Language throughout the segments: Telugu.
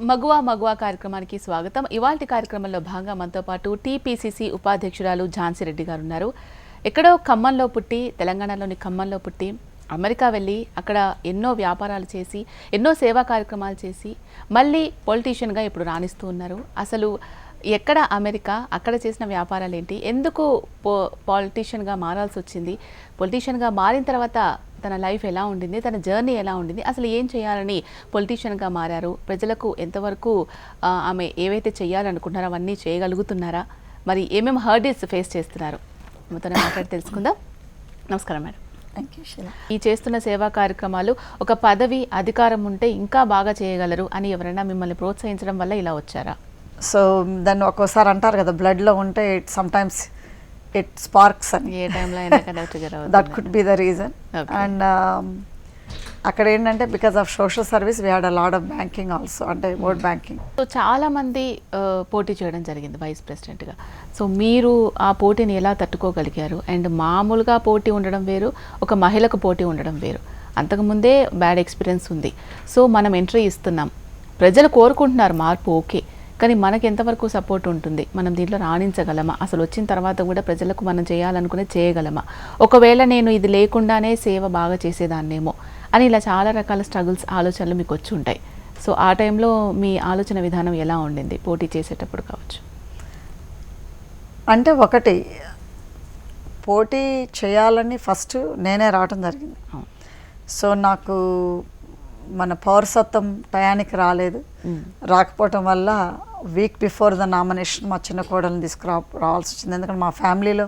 మగువా మగువా కార్యక్రమానికి స్వాగతం. ఇవాల్టి కార్యక్రమంలో భాగంగా మనతో పాటు టీపీసీసీ ఉపాధ్యక్షురాలు ఝాన్సీ రెడ్డి గారు ఉన్నారు. ఎక్కడో ఖమ్మంలో పుట్టి, తెలంగాణలోని ఖమ్మంలో పుట్టి, అమెరికా వెళ్ళి అక్కడ ఎన్నో వ్యాపారాలు చేసి, ఎన్నో సేవా కార్యక్రమాలు చేసి, మళ్ళీ పొలిటీషియన్గా ఇప్పుడు రాణిస్తూ ఉన్నారు. అసలు ఎక్కడ అమెరికా, అక్కడ చేసిన వ్యాపారాలు ఏంటి, ఎందుకు పొలిటీషియన్గా మారాల్సి వచ్చింది, పొలిటీషియన్గా మారిన తర్వాత తన లైఫ్ ఎలా ఉండింది, తన జర్నీ ఎలా ఉండింది, అసలు ఏం చేయాలని పొలిటీషియన్గా మారారు, ప్రజలకు ఎంతవరకు ఆమె ఏవైతే చేయాలనుకుంటున్నారో అవన్నీ చేయగలుగుతున్నారా, మరి ఏమేమి హర్డిల్స్ ఫేస్ చేస్తున్నారు, మొత్తం మాట్లాడి తెలుసుకుందాం. నమస్కారం మేడం. థ్యాంక్ యూ శిలా. ఈ చేస్తున్న సేవా కార్యక్రమాలు ఒక పదవి అధికారం ఉంటే ఇంకా బాగా చేయగలరు అని ఎవరైనా మిమ్మల్ని ప్రోత్సహించడం వల్ల ఇలా వచ్చారా? సో దాన్ని ఒక్కోసారి అంటారు కదా, బ్లడ్లో ఉంటే ఇట్ సమ్టైమ్స్ ఇట్ స్పార్క్స్ అని. ఏ టైంలో అయినా connect that could be the reason. And అక్కడ ఏంటంటే because of social service we had a lot of banking also, అంటే ఓట్ బ్యాంకింగ్. సో చాలా మంది పోటీ చేయడం జరిగింది వైస్ ప్రెసిడెంట్గా. సో మీరు ఆ పోటీని ఎలా తట్టుకోగలిగారు? అండ్ మామూలుగా పోటీ ఉండడం వేరు, ఒక మహిళకు పోటీ ఉండడం వేరు. అంతకుముందే బ్యాడ్ ఎక్స్పీరియన్స్ ఉంది. సో మనం ఎంట్రీ ఇస్తున్నాం, ప్రజలు కోరుకుంటున్నారు మార్పు, ఓకే, కానీ మనకి ఎంతవరకు సపోర్ట్ ఉంటుంది, మనం దీంట్లో రాణించగలమా, అసలు వచ్చిన తర్వాత కూడా ప్రజలకు మనం చేయాలనుకునే చేయగలమా, ఒకవేళ నేను ఇది లేకుండానే సేవ బాగా చేసేదాన్నేమో అని ఇలా చాలా రకాల స్ట్రగుల్స్, ఆలోచనలు మీకు వచ్చి ఉంటాయి. సో ఆ టైంలో మీ ఆలోచన విధానం ఎలా ఉండింది పోటీ చేసేటప్పుడు కావచ్చు? అంటే ఒకటి, పోటీ చేయాలని ఫస్ట్ నేనే రావటం జరిగింది. సో నాకు మన పౌరసత్వం టయానికి రాలేదు. రాకపోవటం వల్ల వీక్ బిఫోర్ ద నామినేషన్ మా చిన్న కోడల్ని రావాల్సి వచ్చింది. ఎందుకంటే మా ఫ్యామిలీలో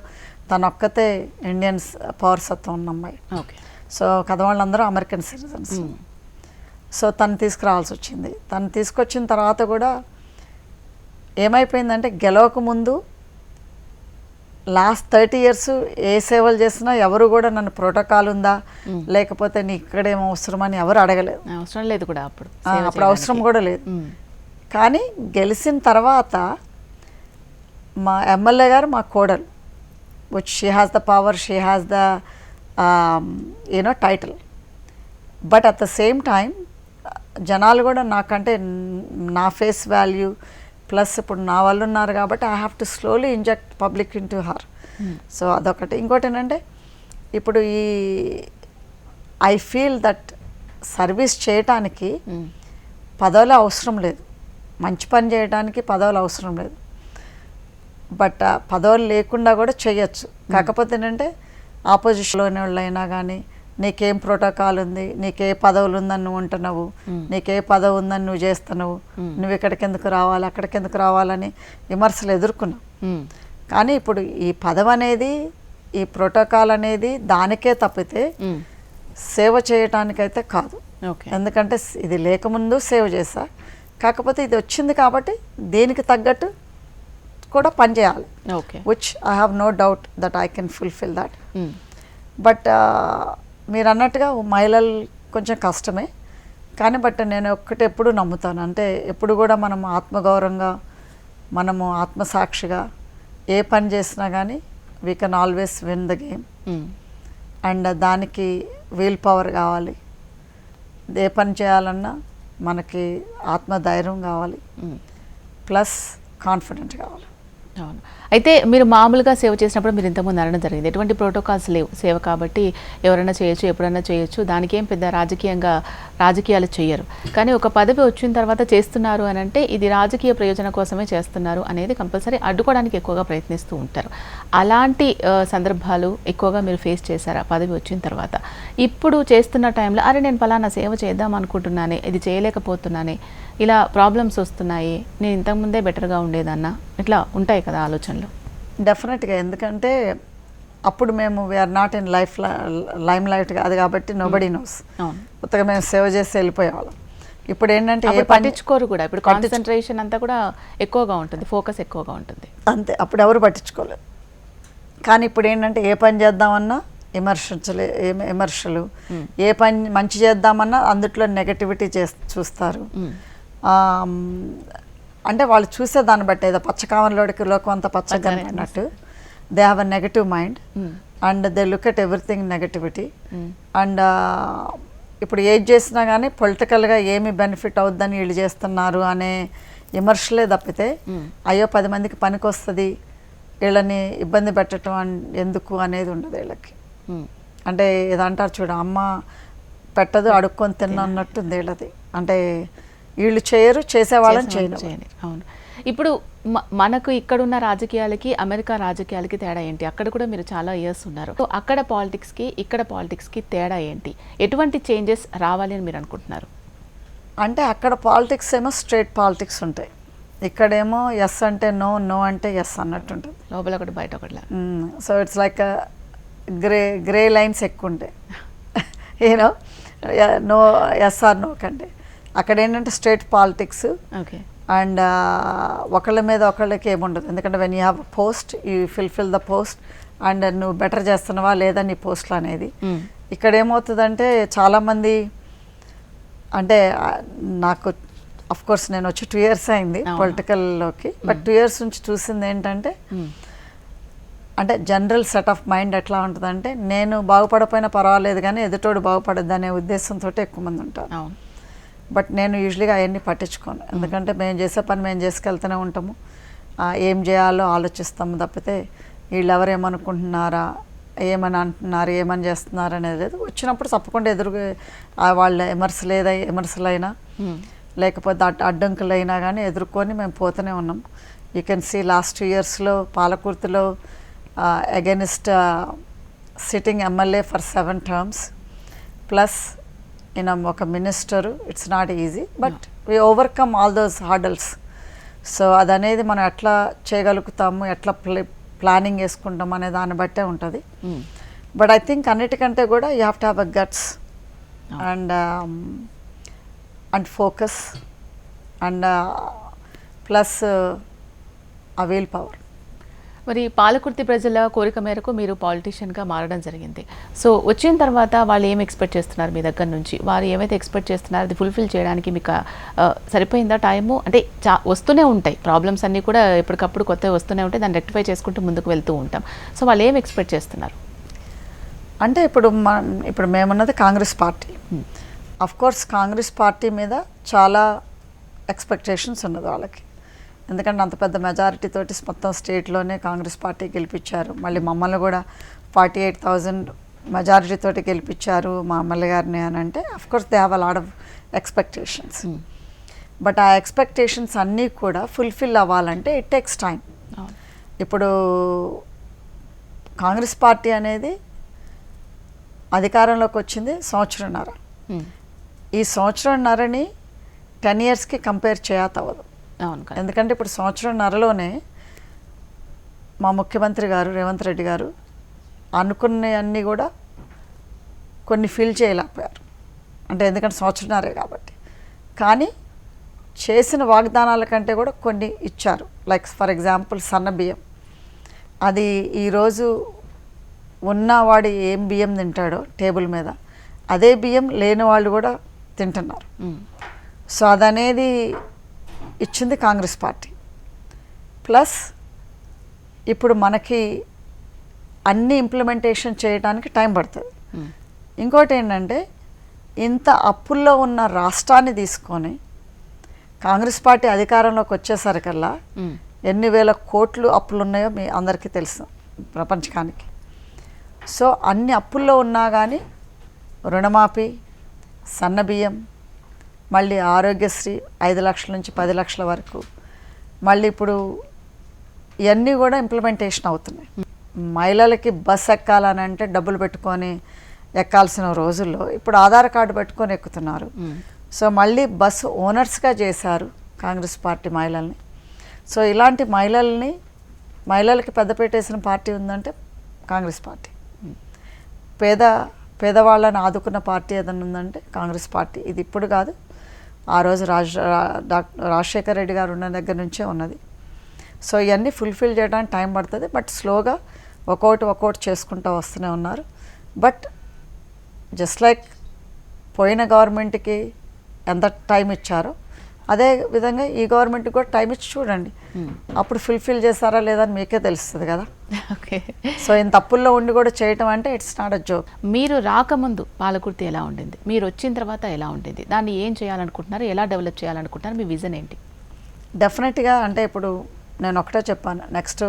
తను ఒక్కతే ఇండియన్స్ పౌరసత్వం ఉన్న అమ్మాయి. ఓకే. సో కథవాళ్ళందరూ అమెరికన్ సిటిజన్స్. సో తను తీసుకురావాల్సి వచ్చింది. తను తీసుకొచ్చిన తర్వాత కూడా ఏమైపోయిందంటే, గెలవక ముందు లాస్ట్ 30 years ఏ సేవలు చేసినా ఎవరు కూడా నన్ను ప్రోటోకాల్ ఉందా, లేకపోతే నీ ఇక్కడేమో అవసరమని ఎవరు అడగలేదు. అవసరం లేదు కూడా, అప్పుడు అవసరం కూడా లేదు. కానీ గెలిచిన తర్వాత మా ఎమ్మెల్యే గారు మా కోడలు, which she has the power, she has the title. But at the same time జనాలు కూడా నాకంటే నా ఫేస్ వాల్యూ ప్లస్ ఇప్పుడు నా వాళ్ళు ఉన్నారు కాబట్టి I have to slowly inject public in to her. So అదొకటి. ఇంకోటి ఏంటంటే, ఇప్పుడు ఐ ఫీల్ దట్ సర్వీస్ చేయటానికి పదవులు అవసరం లేదు, మంచి పని చేయడానికి పదవులు అవసరం లేదు. బట్ పదవులు లేకుండా కూడా చేయొచ్చు. కాకపోతే ఏంటంటే, ఆపోజిషన్లోని వాళ్ళైనా కానీ నీకేం ప్రోటోకాల్ ఉంది, నీకే పదవులు ఉందని నువ్వు ఉంటున్నావు, నీకే పదవి ఉందని నువ్వు చేస్తున్నావు, నువ్వు ఇక్కడికి ఎందుకు రావాలి, అక్కడికి ఎందుకు రావాలని విమర్శలు ఎదుర్కొన్నావు. కానీ ఇప్పుడు ఈ పదవి అనేది, ఈ ప్రోటోకాల్ అనేది దానికే తప్పితే సేవ చేయటానికైతే కాదు. ఎందుకంటే ఇది లేకముందు సేవ చేశా, కాకపోతే ఇది వచ్చింది కాబట్టి దీనికి తగ్గట్టు కూడా పనిచేయాలి. Which I have no doubt that I can fulfil that. But మీరు అన్నట్టుగా మహిళలు కొంచెం కష్టమే. కానీ బట్ నేను ఒక్కటి ఎప్పుడు నమ్ముతాను, అంటే ఎప్పుడు కూడా మనం ఆత్మగౌరవంగా, మనము ఆత్మసాక్షిగా ఏ పని చేసినా కానీ we can always win the game. And దానికి విల్ పవర్ కావాలి. ఏ పని చేయాలన్నా మనకి ఆత్మధైర్యం కావాలి, ప్లస్ కాన్ఫిడెంట్ కావాలి. అవును. అయితే మీరు మామూలుగా సేవ చేసినప్పుడు మీరు ఇంతకుముందు అనడం జరిగింది, ఎటువంటి ప్రోటోకాల్స్ లేవు, సేవ కాబట్టి ఎవరైనా చేయొచ్చు, ఎప్పుడైనా చేయొచ్చు, దానికేం పెద్ద రాజకీయాలు చేయరు. కానీ ఒక పదవి వచ్చిన తర్వాత చేస్తున్నారు అని అంటే ఇది రాజకీయ ప్రయోజనం కోసమే చేస్తున్నారు అనేది కంపల్సరీ అడ్డుకోవడానికి ఎక్కువగా ప్రయత్నిస్తూ ఉంటారు. అలాంటి సందర్భాలు ఎక్కువగా మీరు ఫేస్ చేశారా పదవి వచ్చిన తర్వాత? ఇప్పుడు చేస్తున్న టైంలో అరే నేను ఫలానా సేవ చేద్దాం అనుకుంటున్నానే, ఇది చేయలేకపోతున్నానే, ఇలా ప్రాబ్లమ్స్ వస్తున్నాయి, నేను ఇంతకుముందే బెటర్గా ఉండేదన్నా, ఇట్లా ఉంటాయి కదా ఆలోచనలు? డెఫినెట్గా. ఎందుకంటే అప్పుడు మేము we are not in limelight కాదు కాబట్టి నోబడీ నోస్. కొత్తగా మేము సేవ చేసి వెళ్ళిపోయేవాళ్ళం. ఇప్పుడు ఏంటంటే పట్టించుకోరు కూడా, ఇప్పుడు కాన్సన్ట్రేషన్ అంతా కూడా ఎక్కువగా ఉంటుంది, ఫోకస్ ఎక్కువగా ఉంటుంది. అంతే, అప్పుడు ఎవరు పట్టించుకోలేదు. కానీ ఇప్పుడు ఏంటంటే ఏ పని చేద్దామన్నా విమర్శలు, ఏ పని మంచి చేద్దామన్నా అందుట్లో నెగటివిటీ చూస్తారు. అంటే వాళ్ళు చూసే దాన్ని బట్టి ఏదో పచ్చకామలోకి లోకం అంతా పచ్చగా అన్నట్టు they have a negative mind and they look at everything negativity. And ఇప్పుడు ఏది చేసినా కానీ పొలిటికల్గా ఏమి బెనిఫిట్ అవుద్దని వీళ్ళు చేస్తున్నారు అనే విమర్శలే తప్పితే అయ్యో 10 మందికి పనికి వస్తుంది, వీళ్ళని ఇబ్బంది పెట్టడం ఎందుకు అనేది ఉండదు వీళ్ళకి. అంటే ఇదంటారు చూడ, అమ్మ పెట్టదు అడుక్కొని తిన్నట్టుంది వీళ్ళది. అంటే వీళ్ళు చేయరు, చేసేవాళ్ళని చేయరు. అవును. ఇప్పుడు మనకు ఇక్కడున్న రాజకీయాలకి అమెరికా రాజకీయాలకి తేడా ఏంటి? అక్కడ కూడా మీరు చాలా ఇయర్స్ ఉన్నారు. సో అక్కడ పాలిటిక్స్కి ఇక్కడ పాలిటిక్స్కి తేడా ఏంటి? ఎటువంటి చేంజెస్ రావాలి అని మీరు అనుకుంటున్నారు? అంటే అక్కడ పాలిటిక్స్ ఏమో స్ట్రేట్ పాలిటిక్స్ ఉంటాయి, ఇక్కడేమో ఎస్ అంటే నో, నో అంటే ఎస్ అన్నట్టు ఉంటుంది. లోపల ఒకటి బయట ఒకటిలా. So it's like grey lines ఎక్కువ ఉంటాయి you know, no yes or no కంటే. అక్కడ ఏంటంటే స్ట్రేట్ పాలిటిక్స్. ఓకే. అండ్ ఒకళ్ళ మీద ఒకళ్ళకి ఏముండదు, ఎందుకంటే when you have a post you fill the post and నువ్వు బెటర్ చేస్తున్నావా లేదా నీ పోస్ట్లు అనేది. ఇక్కడ ఏమవుతుందంటే చాలామంది, అంటే నాకు అఫ్ కోర్స్ నేను వచ్చి 2 years అయింది పొలిటికల్లోకి, బట్ 2 years నుంచి చూసింది ఏంటంటే, అంటే జనరల్ సెట్ ఆఫ్ మైండ్ ఎట్లా ఉంటుందంటే, నేను బాగుపడపోయినా పర్వాలేదు కానీ ఎదుటోడు బాగుపడద్దు అనే ఉద్దేశంతో ఎక్కువ మంది ఉంటారు. బట్ నేను యూజువల్గా అవన్నీ పట్టించుకోను, ఎందుకంటే మేము చేసే పని మేము చేసుకెళ్తూనే ఉంటాము, ఏం చేయాలో ఆలోచిస్తాము తప్పితే వీళ్ళు ఎవరు ఏమనుకుంటున్నారా, ఏమని అంటున్నారు, ఏమని చేస్తున్నారు అనేది లేదు. వచ్చినప్పుడు తప్పకుండా వాళ్ళ విమర్శలైనా లేకపోతే అడ్డంకులైనా కానీ ఎదుర్కొని మేము పోతూనే ఉన్నాం. యూ కెన్ సీ లాస్ట్ 2 yearsలో పాలకుర్తిలో against sitting MLA for 7 terms plus ఈయన ఒక minister. It's not easy but we overcome all those hurdles. So అదనేది మనం ఎట్లా చేయగలుగుతాము, ఎట్లా ప్లానింగ్ వేసుకుంటాం అనే దాన్ని బట్టే ఉంటుంది. బట్ ఐ థింక్ అన్నిటికంటే కూడా you have to have a guts and focus and plus ఆ విల్ పవర్. మరి పాలకుర్తి ప్రజల కోరిక మేరకు మీరు పాలిటీషియన్గా మారడం జరిగింది. సో వచ్చిన తర్వాత వాళ్ళు ఏం ఎక్స్పెక్ట్ చేస్తున్నారు మీ దగ్గర నుంచి? వారు ఏమైతే ఎక్స్పెక్ట్ చేస్తున్నారో అది ఫుల్ఫిల్ చేయడానికి మీకు సరిపోయిందా టైము? అంటే వస్తూనే ఉంటాయి ప్రాబ్లమ్స్ అన్నీ కూడా, ఎప్పటికప్పుడు కొత్తవి వస్తూనే ఉంటాయి, దాన్ని రెక్టిఫై చేసుకుంటూ ముందుకు వెళ్తూ ఉంటాం. సో వాళ్ళు ఏం ఎక్స్పెక్ట్ చేస్తున్నారు? అంటే ఇప్పుడు మేమున్నది Congress party. Of course Congress party మీద చాలా ఎక్స్పెక్టేషన్స్ ఉన్నది వాళ్ళకి, ఎందుకంటే అంత పెద్ద మెజారిటీ తోటి మొత్తం స్టేట్లోనే కాంగ్రెస్ పార్టీ గెలిపించారు. మళ్ళీ మమ్మల్ని కూడా 48,000 మెజారిటీ తోటి గెలిపించారు మా ఎమ్మెల్యే గారిని అని అంటే of course they have a lot of expectations. But ఆ ఎక్స్పెక్టేషన్స్ అన్నీ కూడా ఫుల్ఫిల్ అవ్వాలంటే ఇట్ టేక్స్ టైం. ఇప్పుడు కాంగ్రెస్ పార్టీ అనేది అధికారంలోకి వచ్చింది 1.5 సంవత్సరం. ఈ 1.5 సంవత్సరంన్నరని 10 yearsకి కంపేర్ చేయతవ్వదు. ఎందుకంటే ఇప్పుడు 1.5 సంవత్సరంలోనే మా ముఖ్యమంత్రి గారు రేవంత్ రెడ్డి గారు అనుకున్నవన్నీ కూడా కొన్ని ఫిల్ చేయలేకపోయారు, అంటే ఎందుకంటే 1.5 సంవత్సరంన్నరే కాబట్టి. కానీ చేసిన వాగ్దానాల కంటే కూడా కొన్ని ఇచ్చారు. లైక్ ఫర్ ఎగ్జాంపుల్ సన్న బియ్యం, అది ఈరోజు ఉన్నవాడు ఏం బియ్యం తింటాడో టేబుల్ మీద అదే బియ్యం లేని వాళ్ళు కూడా తింటున్నారు. సో అదనేది ఇచ్చింది కాంగ్రెస్ పార్టీ. ప్లస్ ఇప్పుడు మనకి అన్ని ఇంప్లిమెంటేషన్ చేయడానికి టైం పడుతుంది. ఇంకోటి ఏంటంటే ఇంత అప్పుల్లో ఉన్న రాష్ట్రాన్ని తీసుకొని కాంగ్రెస్ పార్టీ అధికారంలోకి వచ్చేసరికల్లా ఎన్ని వేల కోట్లు అప్పులు ఉన్నాయో మీ అందరికీ తెలుసు ప్రపంచకానికి. సో అన్ని అప్పుల్లో ఉన్నా కానీ రుణమాఫీ, సన్నబియ్యం, మళ్ళీ ఆరోగ్యశ్రీ 5 లక్షల నుంచి 10 లక్షల వరకు, మళ్ళీ ఇప్పుడు ఇవన్నీ కూడా ఇంప్లిమెంటేషన్ అవుతున్నాయి. మహిళలకి బస్ ఎక్కాలని అంటే డబ్బులు పెట్టుకొని ఎక్కాల్సిన రోజుల్లో ఇప్పుడు ఆధార్ కార్డు పెట్టుకొని ఎక్కుతున్నారు. సో మళ్ళీ బస్సు ఓనర్స్గా చేశారు కాంగ్రెస్ పార్టీ మహిళల్ని. సో ఇలాంటి మహిళలకి పెద్దపీట వేసిన పార్టీ ఉందంటే కాంగ్రెస్ పార్టీ. పేదవాళ్ళని ఆదుకున్న పార్టీ ఏదైనా ఉందంటే కాంగ్రెస్ పార్టీ. ఇది ఇప్పుడు కాదు, ఆ రోజు రాజశేఖర రెడ్డి గారు ఉన్న దగ్గర నుంచే ఉన్నది. సో ఇవన్నీ ఫుల్ఫిల్ చేయడానికి టైం పడుతుంది, బట్ స్లోగా ఒక్కొక్కటి చేసుకుంటూ వస్తూనే ఉన్నారు. బట్ జస్ట్ లైక్ పోయిన గవర్నమెంట్కి ఎంత టైం ఇచ్చారో అదే విధంగా ఈ గవర్నమెంట్కి కూడా టైం ఇచ్చి చూడండి, అప్పుడు ఫుల్ఫిల్ చేస్తారా లేదా అని మీకే తెలుస్తుంది కదా. ఓకే. సో ఈయన తప్పుల్లో ఉండి కూడా చేయటం అంటే ఇట్స్ నాట్ అ జోక్. మీరు రాకముందు పాలకుర్తి ఎలా ఉండింది, మీరు వచ్చిన తర్వాత ఎలా ఉండింది, దాన్ని ఏం చేయాలనుకుంటున్నారు, ఎలా డెవలప్ చేయాలనుకుంటున్నారు, మీ విజన్ ఏంటి? డెఫినెట్గా అంటే ఇప్పుడు నేను ఒకటే చెప్పాను, నెక్స్ట్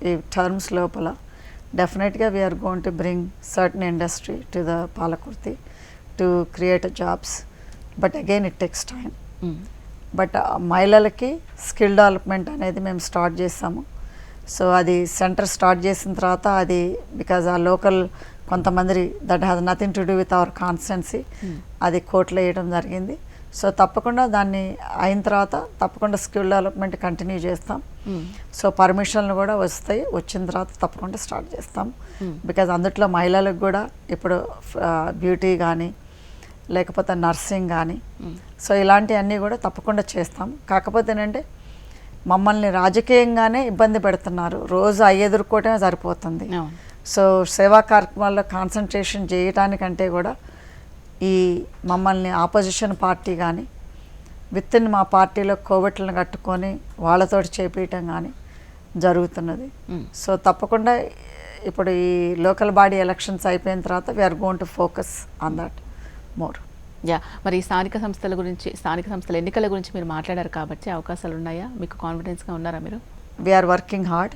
ఈ టర్మ్స్ లోపల డెఫినెట్గా we are going to bring certain industry to the Palakurthi to create jobs. But again it takes time. But మహిళలకి స్కిల్ డెవలప్మెంట్ అనేది మేము స్టార్ట్ చేసాము. సో అది సెంటర్ స్టార్ట్ చేసిన తర్వాత అది బికాజ్ ఆ లోకల్ కొంతమంది that has nothing to do with our constituency అది కోర్టులో వేయడం జరిగింది. సో తప్పకుండా దాన్ని అయిన తర్వాత తప్పకుండా స్కిల్ డెవలప్మెంట్ కంటిన్యూ చేస్తాం. సో పర్మిషన్లు కూడా వస్తాయి, వచ్చిన తర్వాత తప్పకుండా స్టార్ట్ చేస్తాం. బికాజ్ అందుట్లో మహిళలకు కూడా ఇప్పుడు బ్యూటీ కానీ లేకపోతే నర్సింగ్ కానీ సో ఇలాంటివన్నీ కూడా తప్పకుండా చేస్తాం. కాకపోతే ఏంటంటే మమ్మల్ని రాజకీయంగానే ఇబ్బంది పెడుతున్నారు, రోజు ఎదుర్కోవటమే సరిపోతుంది. సో సేవా కార్యక్రమాల్లో కాన్సన్ట్రేషన్ చేయటానికంటే కూడా ఈ మమ్మల్ని ఆపోజిషన్ పార్టీ కానీ విత్ ఇన్ మా పార్టీలో కోవెట్లను కట్టుకొని వాళ్ళతోటి చేపించటం కానీ జరుగుతున్నది. సో తప్పకుండా ఇప్పుడు ఈ లోకల్ బాడీ ఎలక్షన్స్ అయిపోయిన తర్వాత we are going to focus on that more. Yeah, మరి స్థానిక సంస్థల గురించి, స్థానిక సంస్థల ఎన్నికల గురించి మీరు మాట్లాడారు కాబట్టి అవకాశాలు ఉన్నాయా, మీకు కాన్ఫిడెన్స్గా ఉన్నారా మీరు? We are working hard.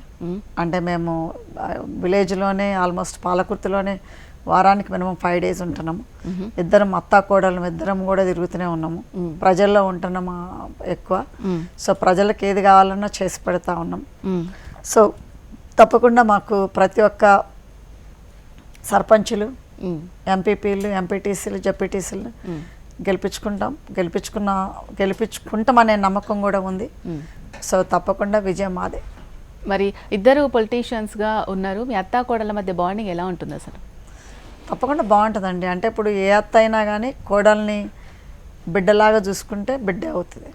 అంటే మేము విలేజ్లోనే ఆల్మోస్ట్ పాలకుర్తిలోనే వారానికి మినిమం 5 days ఉంటున్నాము. ఇద్దరం అత్తా కోడలు ఇద్దరం కూడా తిరుగుతూనే ఉన్నాము, ప్రజల్లో ఉంటున్నాము ఎక్కువ. సో ప్రజలకు ఏది కావాలన్నా చేసి పెడతా ఉన్నాం. సో తప్పకుండా మాకు ప్రతి ఒక్క సర్పంచులు, ఎంపీపీలు, ఎంపీటీసీలు, జెడ్పీటీసీలు గెలిపించుకుంటామనే నమ్మకం కూడా ఉంది. సో తప్పకుండా విజయం మాదే. మరి ఇద్దరు పొలిటీషియన్స్గా ఉన్నారు, మీ అత్తా కోడల మధ్య బాండింగ్ ఎలా ఉంటుంది అసలు? తప్పకుండా బాగుంటుందండి. అంటే ఇప్పుడు ఏ అత్త అయినా కానీ కోడల్ని బిడ్డలాగా చూసుకుంటే బిడ్డే అవుతుంది,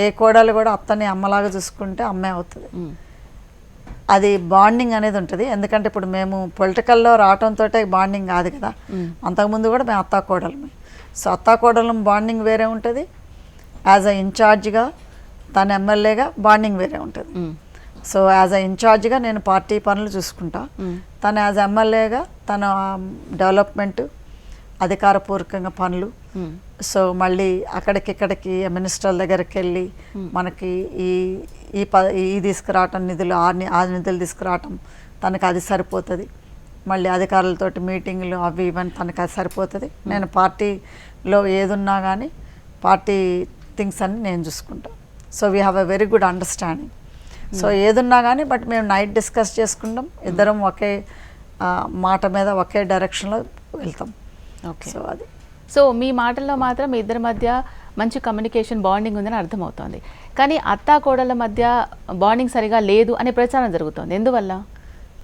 ఏ కోడలు కూడా అత్తని అమ్మలాగా చూసుకుంటే అమ్మే అవుతుంది. అది బాండింగ్ అనేది ఉంటుంది. ఎందుకంటే ఇప్పుడు మేము పొలిటికల్లో రావటంతో బాండింగ్ కాదు కదా, అంతకుముందు కూడా మేము అత్తా కోడలమే. సో అత్తా కోడలం బాండింగ్ వేరే ఉంటుంది, యాజ్ అ ఇన్ఛార్జ్గా తన ఎమ్మెల్యేగా బాండింగ్ వేరే ఉంటుంది. సో యాజ్ అ ఇన్ఛార్జ్గా నేను పార్టీ పనులు చూసుకుంటా, తను యాజ్ ఎమ్మెల్యేగా తన డెవలప్మెంట్ అధికారపూర్వకంగా పనులు. సో మళ్ళీ అక్కడికిక్కడికి మినిస్టర్ల దగ్గరికి వెళ్ళి మనకి ఈ తీసుకురావటం నిధులు, ఆ నిధులు తీసుకురావటం తనకు అది సరిపోతుంది. మళ్ళీ అధికారులతోటి మీటింగ్లు అవి ఇవన్నీ తనకు అది సరిపోతుంది. నేను పార్టీలో ఏదున్నా కానీ పార్టీ థింగ్స్ అన్ని నేను చూసుకుంటాను. So we have a very good understanding. So ఏదున్నా కానీ బట్ మేము నైట్ డిస్కస్ చేసుకుంటాం, ఇద్దరం ఒకే మాట మీద ఒకే డైరెక్షన్లో వెళ్తాం. ఓకే. సో అది సో మీ మాటల్లో మాత్రం మీ ఇద్దరి మధ్య మంచి కమ్యూనికేషన్ బాండింగ్ ఉందని అర్థమవుతోంది, కానీ అత్తా కోడళ్ళ మధ్య బాండింగ్ సరిగా లేదు అనే ప్రచారం జరుగుతోంది. ఎందువల్ల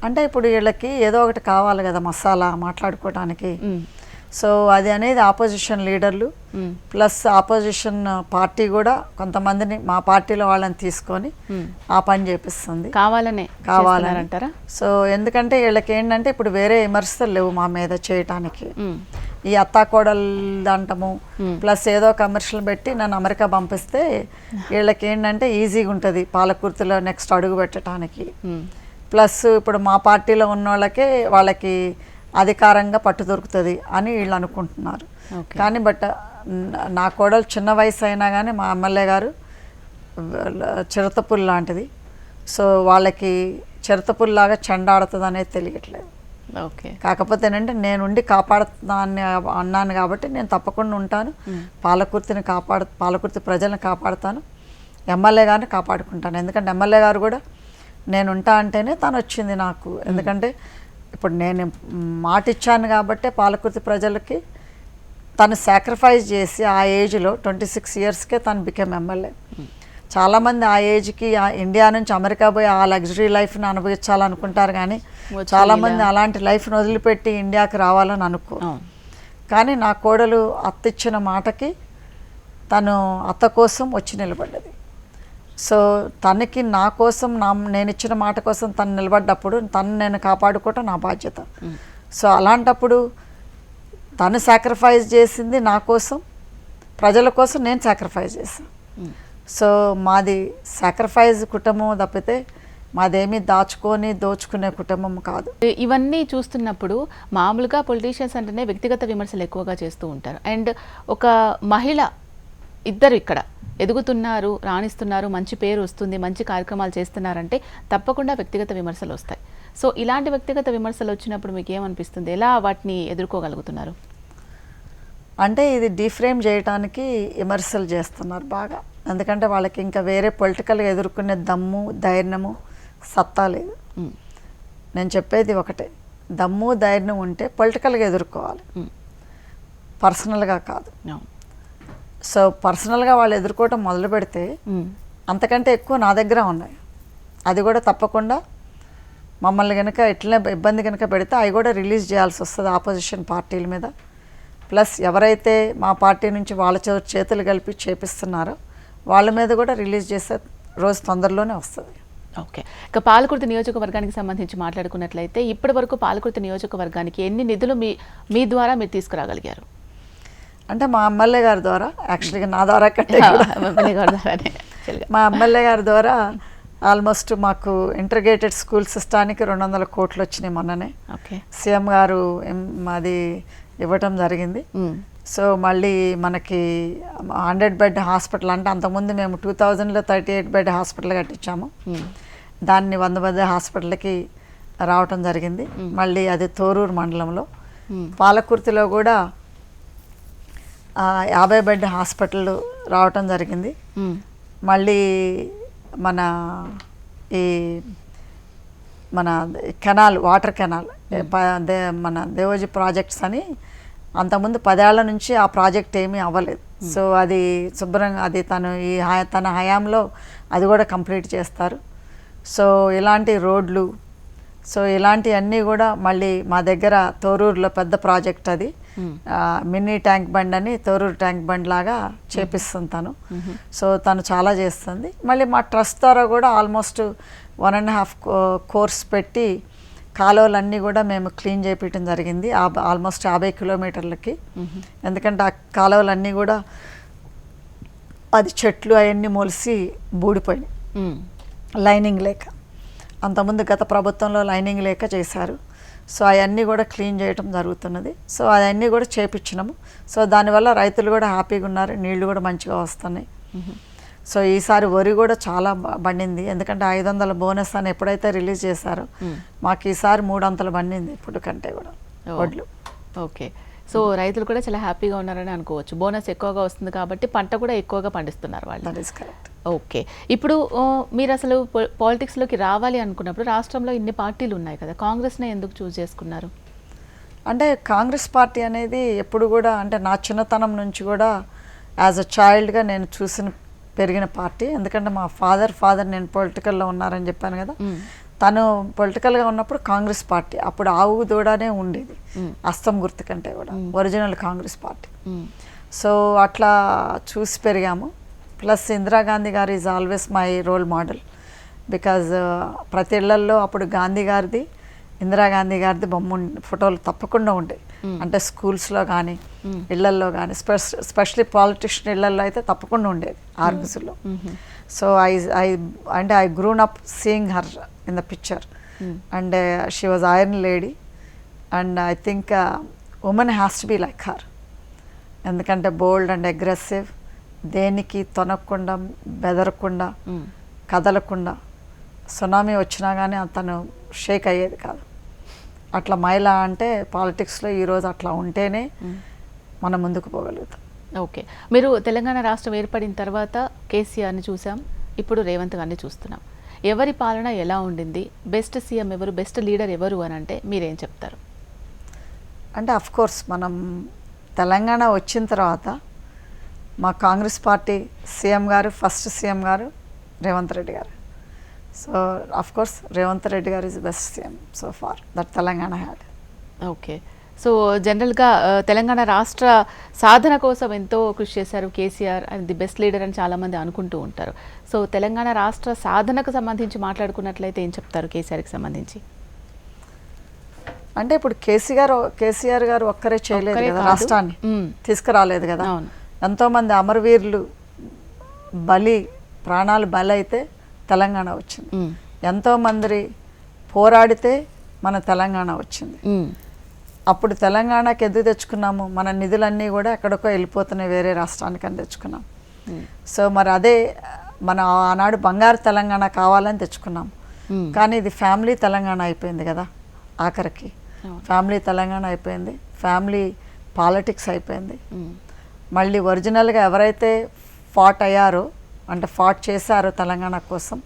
అంటే ఇప్పుడు వీళ్ళకి ఏదో ఒకటి కావాలి కదా మసాలా మాట్లాడుకోవడానికి. సో అది అనేది ఆపోజిషన్ లీడర్లు ప్లస్ ఆపోజిషన్ పార్టీ కూడా కొంతమందిని మా పార్టీలో వాళ్ళని తీసుకొని ఆ పని చేపిస్తుంది కావాలంటారా? సో ఎందుకంటే వీళ్ళకి ఏంటంటే ఇప్పుడు వేరే విమర్శలు లేవు మా మీద చేయటానికి. ఈ అత్తాకోడలు అంటము ప్లస్ ఏదో కమర్షియల్ పెట్టి నన్ను అమెరికా పంపిస్తే వీళ్ళకి ఏంటంటే ఈజీగా ఉంటుంది పాలకుర్తిలో నెక్స్ట్ అడుగు పెట్టడానికి. ప్లస్ ఇప్పుడు మా పార్టీలో ఉన్న వాళ్ళకి అధికారంగా పట్టు దొరుకుతుంది అని వీళ్ళు అనుకుంటున్నారు. కానీ బట్ నా కోడలు చిన్న వయసు అయినా కానీ మా ఎమ్మెల్యే గారు చిరతపుల్ లాంటిది. సో వాళ్ళకి చిరతపుల్లాగా చెండాడుతుంది అనేది తెలియట్లేదు. ఓకే. కాకపోతే ఏంటంటే నేనుండి కాపాడుతాను అన్నాను కాబట్టి నేను తప్పకుండా ఉంటాను, పాలకుర్తి ప్రజలను కాపాడుతాను, ఎమ్మెల్యే గారిని కాపాడుకుంటాను. ఎందుకంటే ఎమ్మెల్యే గారు కూడా నేను ఉంటా అంటేనే తను వచ్చింది నాకు. ఎందుకంటే ఇప్పుడు నేను మాట ఇచ్చాను కాబట్టి పాలకుర్తి ప్రజలకి తను సాక్రిఫైస్ చేసి ఆ ఏజ్లో 26 yearsకే తను బికెమ్ ఎమ్మెల్యే. చాలామంది ఆ ఏజ్కి ఇండియా నుంచి అమెరికా పోయి ఆ లగ్జరీ లైఫ్ని అనుభవించాలనుకుంటారు, కానీ చాలామంది అలాంటి లైఫ్ని వదిలిపెట్టి ఇండియాకి రావాలని అనుకో. కానీ నా కోడలు అత్త ఇచ్చిన మాటకి తను అత్త కోసం వచ్చి నిలబడ్డది. సో తనకి నా కోసం నేను ఇచ్చిన మాట కోసం తను నిలబడ్డప్పుడు తను నేను కాపాడుకోవటం నా బాధ్యత. సో అలాంటప్పుడు తను సాక్రిఫైస్ చేసింది నా కోసం, ప్రజల కోసం నేను సాక్రిఫైస్ చేశాను. సో మాది సాక్రిఫైస్ కుటుంబం తప్పితే మాదేమీ దాచుకొని దోచుకునే కుటుంబం కాదు. ఇవన్నీ చూస్తున్నప్పుడు మామూలుగా పొలిటీషియన్స్ అంటేనే వ్యక్తిగత విమర్శలు ఎక్కువగా చేస్తూ ఉంటారు. అండ్ ఒక మహిళ ఇద్దరు ఇక్కడ ఎదుగుతున్నారు, రాణిస్తున్నారు, మంచి పేరు వస్తుంది, మంచి కార్యక్రమాలు చేస్తున్నారంటే తప్పకుండా వ్యక్తిగత విమర్శలు వస్తాయి. సో ఇలాంటి వ్యక్తిగత విమర్శలు వచ్చినప్పుడు మీకు ఏమనిపిస్తుంది, ఎలా వాటిని ఎదుర్కోగలుగుతున్నారు? అంటే ఇది డిఫ్రేమ్ చేయడానికి విమర్శలు చేస్తున్నారు బాగా. ఎందుకంటే వాళ్ళకి ఇంకా వేరే పొలిటికల్గా ఎదుర్కొనే దమ్ము, ధైర్యము, సత్తా లేదు. నేను చెప్పేది ఒకటే, దమ్ము ధైర్యం ఉంటే పొలిటికల్గా ఎదుర్కోవాలి, పర్సనల్గా కాదు. సో పర్సనల్గా వాళ్ళు ఎదుర్కోవటం మొదలు పెడితే అంతకంటే ఎక్కువ నా దగ్గర ఉన్నాయి. అది కూడా తప్పకుండా మమ్మల్ని కనుక ఇట్లనే ఇబ్బంది కనుక పెడితే అవి కూడా రిలీజ్ చేయాల్సి వస్తుంది ఆపోజిషన్ పార్టీల మీద. ప్లస్ ఎవరైతే మా పార్టీ నుంచి వాళ్ళ చేతులు కలిపి చేపిస్తున్నారో వాళ్ళ మీద కూడా రిలీజ్ చేసే రోజు తొందరలోనే వస్తుంది. ఓకే, ఇక పాలకుర్తి నియోజకవర్గానికి సంబంధించి మాట్లాడుకున్నట్లయితే ఇప్పటి వరకు పాలకుర్తి నియోజకవర్గానికి ఎన్ని నిధులు మీ ద్వారా మీరు తీసుకురాగలిగారు? అంటే మా ఎమ్మెల్యే గారి ద్వారా, యాక్చువల్గా నా ద్వారా కంటే మా ఎమ్మెల్యే గారి ద్వారా ఆల్మోస్ట్ మాకు ఇంటర్గ్రేటెడ్ స్కూల్ సిస్టానికి 200 కోట్లు వచ్చినాయి మొన్ననే. సీఎం గారు అది ఇవ్వటం జరిగింది. సో మళ్ళీ మనకి 100 బెడ్ హాస్పిటల్, అంటే అంతకుముందు మేము 2000లో 38 బెడ్ హాస్పిటల్ కట్టించాము. దాన్ని 100 బెడ్ హాస్పిటల్కి రావటం జరిగింది. మళ్ళీ అది తోరూరు మండలంలో. పాలకుర్తిలో కూడా 50 బెడ్ హాస్పిటల్ రావటం జరిగింది. మళ్ళీ మన కెనాల్, వాటర్ కెనాల్, మన దేవోజీ ప్రాజెక్ట్స్ అని అంతకుముందు 10 ఏళ్ల నుంచి ఆ ప్రాజెక్ట్ ఏమీ అవ్వలేదు. సో అది శుభ్రంగా అది తన హయాంలో అది కూడా కంప్లీట్ చేస్తారు. సో ఇలాంటి రోడ్లు, సో ఇలాంటివన్నీ కూడా మళ్ళీ మా దగ్గర తోరూరులో పెద్ద ప్రాజెక్ట్, అది మినీ ట్యాంక్ బండ్ అని తోరూరు ట్యాంక్ బండ్ లాగా చేపిస్తుంది తను. సో తను చాలా చేస్తుంది. మళ్ళీ మా ట్రస్ట్ ద్వారా కూడా ఆల్మోస్ట్ 1.5 కోర్స్ పెట్టి కాలువలన్నీ కూడా మేము క్లీన్ చేయించడం జరిగింది, ఆల్మోస్ట్ 50 కిలోమీటర్లకి. ఎందుకంటే ఆ కాలువలన్నీ కూడా అది చెట్లు అవన్నీ మొలిసి బూడిపోయినాయి, లైనింగ్ లేక. అంతకుముందు గత ప్రభుత్వంలో లైనింగ్ లేక చేశారు. సో అవన్నీ కూడా క్లీన్ చేయటం జరుగుతున్నది. సో అవన్నీ కూడా చేపించినాము. సో దానివల్ల రైతులు కూడా హ్యాపీగా ఉన్నారు, నీళ్లు కూడా మంచిగా వస్తున్నాయి. సో ఈసారి వరి కూడా చాలా పండింది. ఎందుకంటే 500 బోనస్ అని ఎప్పుడైతే రిలీజ్ చేశారో మాకు ఈసారి 300 పండింది ఇప్పుడు కంటే కూడా వడ్లు. ఓకే, సో రైతులు కూడా చాలా హ్యాపీగా ఉన్నారని అనుకోవచ్చు. బోనస్ ఎక్కువగా వస్తుంది కాబట్టి పంట కూడా ఎక్కువగా పండిస్తున్నారు వాళ్ళు. That is correct. ఓకే, ఇప్పుడు మీరు అసలు పాలిటిక్స్లోకి రావాలి అనుకున్నప్పుడు రాష్ట్రంలో ఇన్ని పార్టీలు ఉన్నాయి కదా, కాంగ్రెస్నే ఎందుకు చూస్ చేసుకున్నారు? అంటే కాంగ్రెస్ పార్టీ అనేది ఎప్పుడు కూడా, అంటే నా చిన్నతనం నుంచి కూడా యాజ్ అ చైల్డ్గా నేను పెరిగిన పార్టీ. ఎందుకంటే మా ఫాదర్ నేను పొలిటికల్లో ఉన్నారని చెప్పాను కదా, తను పొలిటికల్గా ఉన్నప్పుడు కాంగ్రెస్ పార్టీ, అప్పుడు ఆవు దూడనే ఉండేది, అస్తం గుర్తు కంటే కూడా ఒరిజినల్ కాంగ్రెస్ పార్టీ. సో అట్లా చూసి పెరిగాము. ప్లస్ ఇందిరాగాంధీ గారు is always my role model. Because ప్రతి ఇళ్లల్లో అప్పుడు గాంధీ గారిది, ఇందిరాగాంధీ గారిది బొమ్మ ఫోటోలు తప్పకుండా ఉండేవి. అంటే స్కూల్స్లో కానీ ఇళ్లల్లో కానీ, స్పెషలీ పాలిటిషియన్ ఇళ్లల్లో అయితే తప్పకుండా ఉండేది ఆ రోజుల్లో. So I grown up seeing her in the picture, and she was iron lady, and I think women has to be like her. ఎందుకంటే బోల్డ్ అండ్ అగ్రెసివ్, దేనికి తొనకుండా, బెదరకుండా, కదలకుండా, సునామీ వచ్చినా కానీ తను షేక్ అయ్యేది కాదు. అట్లా మహిళ అంటే పాలిటిక్స్లో ఈరోజు అట్లా ఉంటేనే మనం ముందుకు పోగలుగుతాం. ఓకే, మీరు తెలంగాణ రాష్ట్రం ఏర్పడిన తర్వాత కేసీఆర్ని చూసాం, ఇప్పుడు రేవంత్ గారిని చూస్తున్నాం. ఎవరి పాలన ఎలా ఉండింది, బెస్ట్ సీఎం ఎవరు, బెస్ట్ లీడర్ ఎవరు అని అంటే మీరేం చెప్తారు? అంటే అఫ్కోర్స్ మనం తెలంగాణ వచ్చిన తర్వాత మా కాంగ్రెస్ పార్టీ సీఎం గారు, ఫస్ట్ సీఎం గారు రేవంత్ రెడ్డి గారు. సో అఫ్కోర్స్ రేవంత్ రెడ్డి గారు is best CM so far that Telangana had. Okay, so జనరల్గా తెలంగాణ రాష్ట్ర సాధన కోసం ఎంతో కృషి చేశారు KCR, and the best leader అని చాలామంది అనుకుంటూ ఉంటారు. సో తెలంగాణ రాష్ట్ర సాధనకు సంబంధించి మాట్లాడుకున్నట్లయితే ఏం చెప్తారు కేసీఆర్కి సంబంధించి? అంటే ఇప్పుడు కేసీఆర్ గారు ఒక్కరే చేయలేదు కదా, రాష్ట్రాన్ని తీసుకురాలేదు కదా. ఎంతోమంది అమరవీరులు ప్రాణాలు బలి అయితే తెలంగాణ వచ్చింది. ఎంతోమంది పోరాడితే మన తెలంగాణ వచ్చింది. అప్పుడు తెలంగాణకి ఎందుకు తెచ్చుకున్నాము? మన నిధులన్నీ కూడా ఎక్కడికో వెళ్ళిపోతున్నాయి, వేరే రాష్ట్రానికి అని తెచ్చుకున్నాం. సో మరి అదే మన ఆనాడు బంగారు తెలంగాణ కావాలని తెచ్చుకున్నాం. కానీ ఇది ఫ్యామిలీ తెలంగాణ అయిపోయింది కదా. ఆఖరికి ఫ్యామిలీ తెలంగాణ అయిపోయింది, ఫ్యామిలీ పాలిటిక్స్ అయిపోయింది. మళ్ళీ ఒరిజినల్గా ఎవరైతే అయ్యారో అంటే చేశారో తెలంగాణ కోసం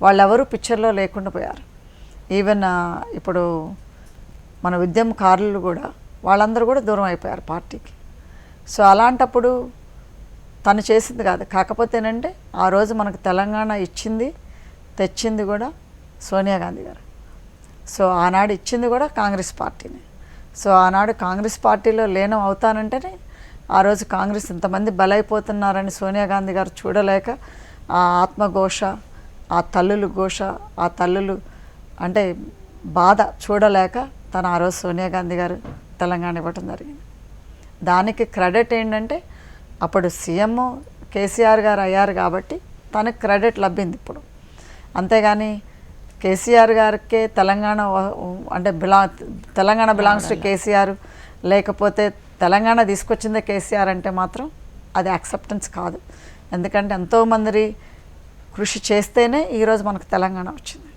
వాళ్ళెవరూ పిక్చర్లో లేకుండా పోయారు. ఈవెన్ ఇప్పుడు మన ఉద్యమకారులు కూడా వాళ్ళందరూ కూడా దూరం అయిపోయారు పార్టీకి. సో అలాంటప్పుడు తను చేసింది కాదు. కాకపోతేనంటే ఆ రోజు మనకు తెలంగాణ తెచ్చింది కూడా సోనియా గాంధీ గారు. సో ఆనాడు ఇచ్చింది కూడా కాంగ్రెస్ పార్టీని. సో ఆనాడు కాంగ్రెస్ పార్టీలో లీనం అవుతానంటేనే ఆ రోజు కాంగ్రెస్ ఇంతమంది బలైపోతున్నారని సోనియా గాంధీ గారు చూడలేక ఆ ఆత్మఘోష, ఆ తల్లులు ఘోష, ఆ తల్లులు అంటే బాధ చూడలేక తను ఆ రోజు సోనియా గాంధీ గారు తెలంగాణ ఇవ్వటం జరిగింది. దానికి క్రెడిట్ ఏంటంటే అప్పుడు సీఎం కేసీఆర్ గారు అయ్యారు కాబట్టి తనకు క్రెడిట్ లభింది ఇప్పుడు. అంతేగాని కేసీఆర్ గారికే తెలంగాణ అంటే తెలంగాణ బిలాంగ్స్ టు కేసీఆర్, లేకపోతే తెలంగాణ తీసుకొచ్చిందే కేసీఆర్ అంటే మాత్రం అది యాక్సెప్టెన్స్ కాదు. ఎందుకంటే ఎంతోమంది కృషి చేస్తేనే ఈరోజు మనకు తెలంగాణ వచ్చింది.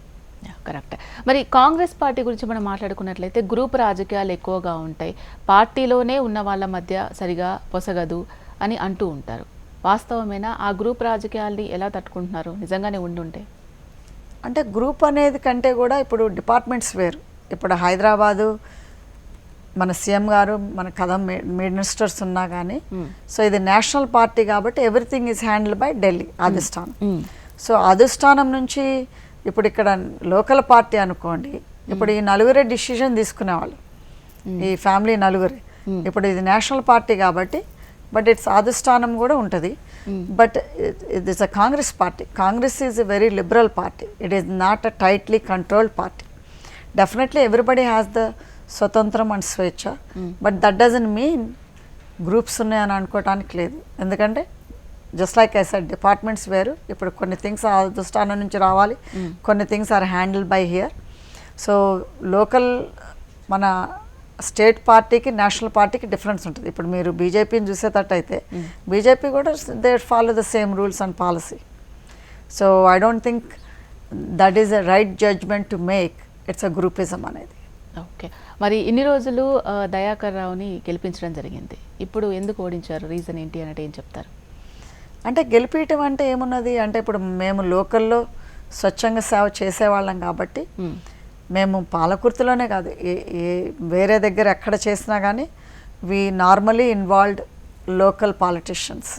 కరెక్ట్. మరి కాంగ్రెస్ పార్టీ గురించి మనం మాట్లాడుకున్నట్లయితే గ్రూప్ రాజకీయాలు ఎక్కువగా ఉంటాయి, పార్టీలోనే ఉన్న వాళ్ళ మధ్య సరిగా పొసగదు అని అంటూ ఉంటారు. వాస్తవమేనా? ఆ గ్రూప్ రాజకీయాల్ని ఎలా తట్టుకుంటున్నారు? నిజంగానే ఉండుంటే అంటే గ్రూప్ అనేది కంటే కూడా ఇప్పుడు డిపార్ట్మెంట్స్ వేరు. ఇప్పుడు హైదరాబాదు మన సీఎం గారు మన కథం మినిస్టర్స్ ఉన్నా కానీ సో ఇది నేషనల్ పార్టీ కాబట్టి everything is handle by Delhi అధిష్టానం. సో అధిష్టానం నుంచి ఇప్పుడు ఇక్కడ లోకల్ పార్టీ అనుకోండి, ఇప్పుడు ఈ నలుగురే డిసిషన్ తీసుకునేవాళ్ళు, ఈ ఫ్యామిలీ నలుగురే. ఇప్పుడు ఇది నేషనల్ పార్టీ కాబట్టి బట్ ఇట్స్ అధిష్టానం కూడా ఉంటుంది. But it is a Congress party. Congress is a very liberal party. It is not a tightly controlled party. Definitely everybody has the స్వతంత్రం అండ్ స్వేచ్ఛ. But that doesn't mean groups ఉన్నాయని అనుకోవటానికి లేదు. ఎందుకంటే just like I said departments వేరు. ఇప్పుడు కొన్ని థింగ్స్ అధిష్టానం నుంచి రావాలి, కొన్ని things are handle by here. So local మన స్టేట్ పార్టీకి నేషనల్ పార్టీకి డిఫరెన్స్ ఉంటుంది. ఇప్పుడు మీరు బీజేపీని చూసేటట్టయితే బీజేపీ కూడా they follow the same rules and policy. So I don't think that is a right judgement to make it's a groupism అనేది. ఓకే. మరి ఇన్ని రోజులు దయాకర్ రావుని గెలిపించడం జరిగింది, ఇప్పుడు ఎందుకు ఓడించారు? రీజన్ ఏంటి అంటే ఏం చెప్తారు? అంటే గెలిపించడం అంటే ఏమున్నది అంటే ఇప్పుడు మేము లోకల్లో స్వచ్ఛంగా సేవ చేసేవాళ్ళం కాబట్టి మేము పాలకుర్తిలోనే కాదు వేరే దగ్గర ఎక్కడ చేసినా కానీ వి నార్మలీ ఇన్వాల్వ్డ్ లోకల్ పాలిటిషియన్స్.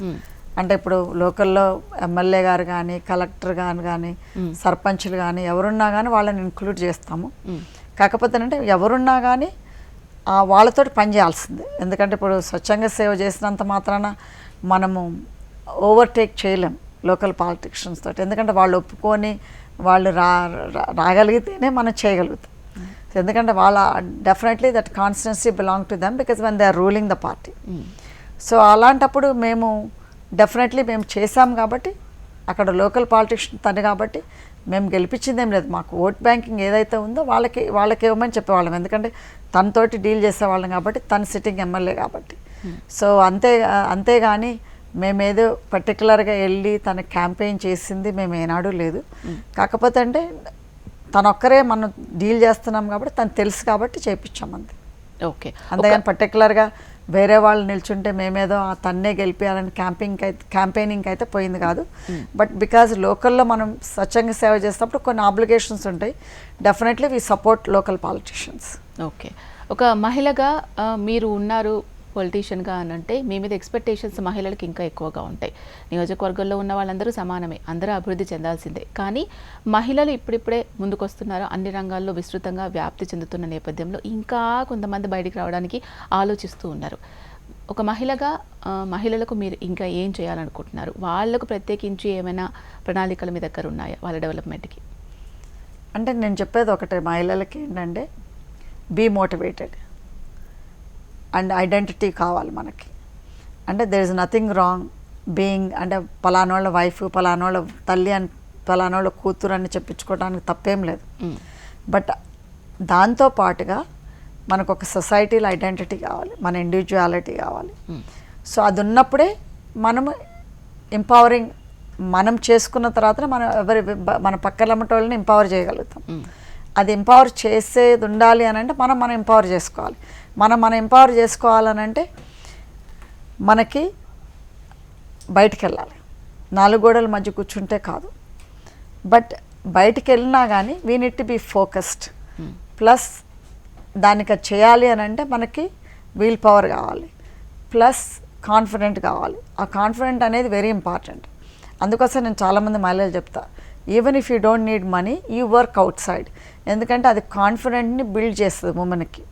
అంటే ఇప్పుడు లోకల్లో ఎమ్మెల్యే గారు కానీ కలెక్టర్ గారు కానీ సర్పంచ్లు కానీ ఎవరున్నా కానీ వాళ్ళని ఇంక్లూడ్ చేస్తాము. కాకపోతే అంటే ఎవరున్నా కానీ వాళ్ళతోటి పని చేయాల్సిందే. ఎందుకంటే ఇప్పుడు స్వచ్ఛంగా సేవ చేసినంత మాత్రాన మనము ఓవర్టేక్ చేయలేం లోకల్ పాలిటిషియన్స్ తోటి. ఎందుకంటే వాళ్ళు ఒప్పుకొని వాళ్ళు రాగలిగితేనే మనం చేయగలుగుతాం. ఎందుకంటే వాళ్ళ definitely that constituency belong to them because when they are ruling the party. So అలాంటప్పుడు మేము డెఫినెట్లీ మేము చేసాం కాబట్టి అక్కడ లోకల్ పాలిటిషియన్ తను కాబట్టి మేము గెలిపించిందేం లేదు. మాకు ఓట్ బ్యాంకింగ్ ఏదైతే ఉందో వాళ్ళకి ఇవ్వమని చెప్పేవాళ్ళం. ఎందుకంటే తనతోటి డీల్ చేసేవాళ్ళం కాబట్టి, తను సిట్టింగ్ ఎమ్మెల్యే కాబట్టి. సో అంతేగాని మేమేదో పర్టికులర్గా వెళ్ళి తన క్యాంపెయిన్ చేసింది మేము ఏనాడు లేదు. కాకపోతే అంటే తనొక్కరే మనం డీల్ చేస్తున్నాం కాబట్టి తను తెలుసు కాబట్టి చేయించాం అంతే. ఓకే. అంతేగాని పర్టికులర్గా వేరే వాళ్ళు నిల్చుంటే మేమేదో తన్నే గెలిపించాలని క్యాంపెయినింగ్ అయితే పోయింది కాదు. బట్ బికాజ్ లోకల్లో మనం స్వచ్ఛంగా సేవ చేసినప్పుడు కొన్ని ఆబ్లిగేషన్స్ ఉంటాయి. Definitely we support local politicians. Okay. ఒక మహిళగా మీరు ఉన్నారు పొలిటీషియన్గా అని అంటే మీ మీద ఎక్స్పెక్టేషన్స్ మహిళలకు ఇంకా ఎక్కువగా ఉంటాయి. నియోజకవర్గంలో ఉన్న వాళ్ళందరూ సమానమే, అందరూ అభివృద్ధి చెందాల్సిందే. కానీ మహిళలు ఇప్పుడిప్పుడే ముందుకొస్తున్నారు, అన్ని రంగాల్లో విస్తృతంగా వ్యాప్తి చెందుతున్న నేపథ్యంలో ఇంకా కొంతమంది బయటికి రావడానికి ఆలోచిస్తూ ఉన్నారు. ఒక మహిళగా మహిళలకు మీరు ఇంకా ఏం చేయాలనుకుంటున్నారు? వాళ్ళకు ప్రత్యేకించి ఏమైనా ప్రణాళికలు మీ దగ్గర ఉన్నాయా వాళ్ళ డెవలప్మెంట్కి? అంటే నేను చెప్పేది ఒకటే, మహిళలకి ఏంటంటే బీ మోటివేటెడ్ అండ్ ఐడెంటిటీ కావాలి మనకి. అంటే there is nothing wrong being అంటే పలానోళ్ళ వైఫ్, పలానోళ్ళ తల్లి అని, పలానోళ్ళ కూతురు అని చెప్పించుకోవడానికి తప్పేం లేదు. బట్ దాంతో పాటుగా మనకు ఒక సొసైటీలో ఐడెంటిటీ కావాలి, మన ఇండివిజువాలిటీ కావాలి. సో అది ఉన్నప్పుడే మనము ఎంపవరింగ్, మనం చేసుకున్న తర్వాత మనం మన పక్కన వాళ్ళని ఎంపవర్ చేయగలుగుతాం. అది ఎంపవర్ చేసేది ఉండాలి అని అంటే మనం ఎంపవర్ చేసుకోవాలి. మనం ఎంపవర్ చేసుకోవాలనంటే మనకి బయటికి వెళ్ళాలి, 4 గోడల మధ్య కూర్చుంటే కాదు. బట్ బయటికి వెళ్ళినా కానీ we need to be focused. Plus దానికి అది చేయాలి అని అంటే మనకి విల్ పవర్ కావాలి, ప్లస్ కాన్ఫిడెంట్ కావాలి. ఆ కాన్ఫిడెంట్ అనేది వెరీ ఇంపార్టెంట్. అందుకోసం నేను చాలామంది మహిళలు చెప్తా, even if you don't need money, you work out side. ఎందుకంటే అది కాన్ఫిడెంట్ని బిల్డ్ చేస్తుంది ఉమెన్కి.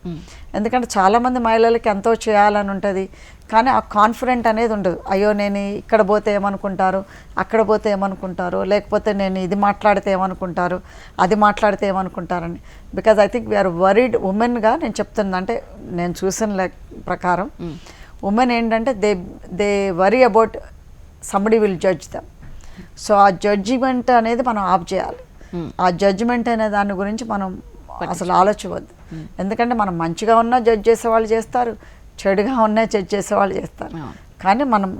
ఎందుకంటే చాలామంది మహిళలకి ఎంతో చేయాలని ఉంటుంది, కానీ ఆ కాన్ఫిడెంట్ అనేది ఉండదు. అయ్యో నేను ఇక్కడ పోతే ఏమనుకుంటారు, అక్కడ పోతే ఏమనుకుంటారు, లేకపోతే నేను ఇది మాట్లాడితే ఏమనుకుంటారు, అది మాట్లాడితే ఏమనుకుంటారని. Because I think we are worried ఉమెన్గా నేను చెప్తున్నా. అంటే నేను చూసిన ప్రకారం ఉమెన్ ఏంటంటే they worry about somebody will judge them. So ఆ జడ్జిమెంట్ అనేది మనం ఆఫ్ చేయాలి. ఆ జడ్జిమెంట్ అనే దాని గురించి మనం అసలు ఆలోచించవద్దు. ఎందుకంటే మనం మంచిగా ఉన్నా జడ్జ్ చేసేవాళ్ళు చేస్తారు, చెడుగా ఉన్నా జడ్జ్ చేసేవాళ్ళు చేస్తారు. కానీ మనం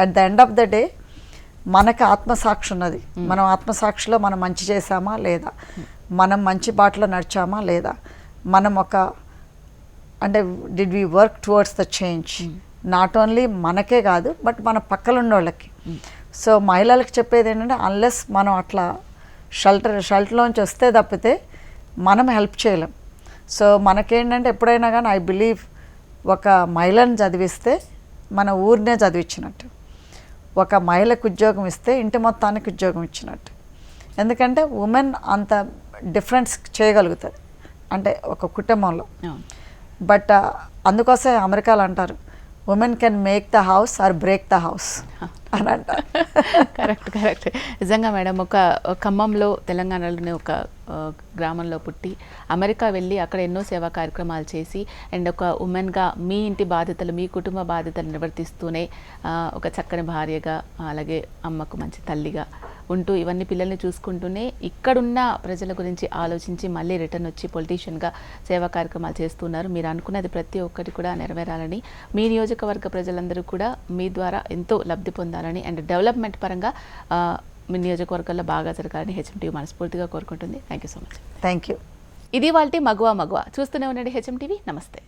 at the end of the day మనకు ఆత్మసాక్షి ఉన్నది. మనం ఆత్మసాక్షిలో మనం మంచి చేసామా లేదా, మనం మంచి బాటలో నడిచామా లేదా, మనం అంటే did we work towards the change. Not only మనకే కాదు, బట్ మన పక్కన ఉన్న వాళ్ళకి. సో మహిళలకు చెప్పేది ఏంటంటే అన్లెస్ మనం అట్లా షెల్టర్లోంచి వస్తే తప్పితే మనం హెల్ప్ చేయలేం. సో మనకేంటంటే ఎప్పుడైనా కానీ ఐ బిలీవ్ ఒక మహిళను చదివిస్తే మన ఊరినే చదివించినట్టు, ఒక మహిళకు ఉద్యోగం ఇస్తే ఇంటి మొత్తానికి ఉద్యోగం ఇచ్చినట్టు. ఎందుకంటే ఉమెన్ అంత డిఫరెన్స్ చేయగలుగుతుంది అంటే ఒక కుటుంబంలో. బట్ అందుకోసం అమెరికాలో అంటారు, women can make the house or break the house అని అంటారు. కరెక్ట్. నిజంగా మేడం, ఒక ఖమ్మంలో తెలంగాణలోనే ఒక గ్రామంలో పుట్టి అమెరికా వెళ్ళి అక్కడ ఎన్నో సేవా కార్యక్రమాలు చేసి అండ్ ఒక ఉమెన్గా మీ ఇంటి బాధ్యతలు, మీ కుటుంబ బాధ్యతలు నిర్వర్తిస్తూనే ఒక చక్కని భార్యగా, అలాగే అమ్మకు మంచి తల్లిగా ఉంటూ ఇవన్నీ పిల్లల్ని చూసుకుంటూనే ఇక్కడున్న ప్రజల గురించి ఆలోచించి మళ్ళీ రిటర్న్ వచ్చి పొలిటీషియన్గా సేవా కార్యక్రమాలు చేస్తున్నారు. మీరు అనుకున్నది ప్రతి ఒక్కటి కూడా నెరవేరాలని, మీ నియోజకవర్గ ప్రజలందరూ కూడా మీ ద్వారా ఎంతో లబ్ధి పొందాలని అండ్ డెవలప్మెంట్ పరంగా మీ నియోజకవర్గాల్లో బాగా జరగాలని హెచ్ఎంటీవీ మనస్ఫూర్తిగా కోరుకుంటుంది. Thank you so much. Thank you. ఇది వాళ్ళ మగువ చూస్తూనే ఉండండి హెచ్ఎంటీవీ. నమస్తే.